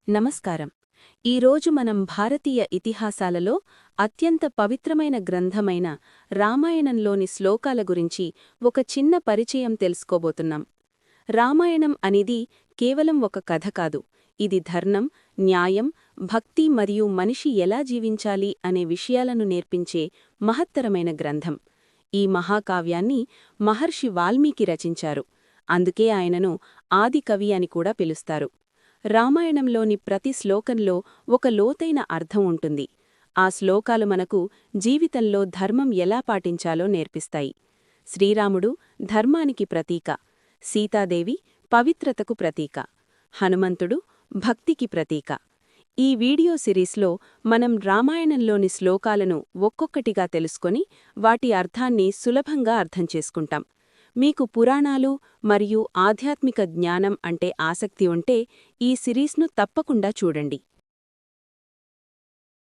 నమస్కారం. ఈరోజు మనం భారతీయ ఇతిహాసాలలో అత్యంత పవిత్రమైన గ్రంథమైన రామాయణంలోని శ్లోకాల గురించి ఒక చిన్న పరిచయం తెలుసుకోబోతున్నాం. రామాయణం అనేది కేవలం ఒక కథ కాదు, ఇది ధర్మం, న్యాయం, భక్తి మరియు మనిషి ఎలా జీవించాలి అనే విషయాలను నేర్పించే మహత్తరమైన గ్రంథం. ఈ మహాకావ్యాన్ని మహర్షి వాల్మీకి రచించారు. అందుకే ఆయనను ఆది కవి అని కూడా పిలుస్తారు. రామాయణంలోని ప్రతి శ్లోకంలో ఒక లోతైన అర్థం ఉంటుంది. ఆ శ్లోకాలు మనకు జీవితంలో ధర్మం ఎలా పాటించాలో నేర్పిస్తాయి. శ్రీరాముడు ధర్మానికి ప్రతీక, సీతాదేవి పవిత్రతకు ప్రతీక, హనుమంతుడు భక్తికి ప్రతీక. ఈ వీడియో సిరీస్లో మనం రామాయణంలోని శ్లోకాలను ఒక్కొక్కటిగా తెలుసుకొని వాటి అర్థాన్ని సులభంగా అర్థం చేసుకుంటాం. మీకు పురాణాలు మరియు ఆధ్యాత్మిక జ్ఞానం అంటే ఆసక్తి ఉంటే ఈ సిరీస్ను తప్పకుండా చూడండి.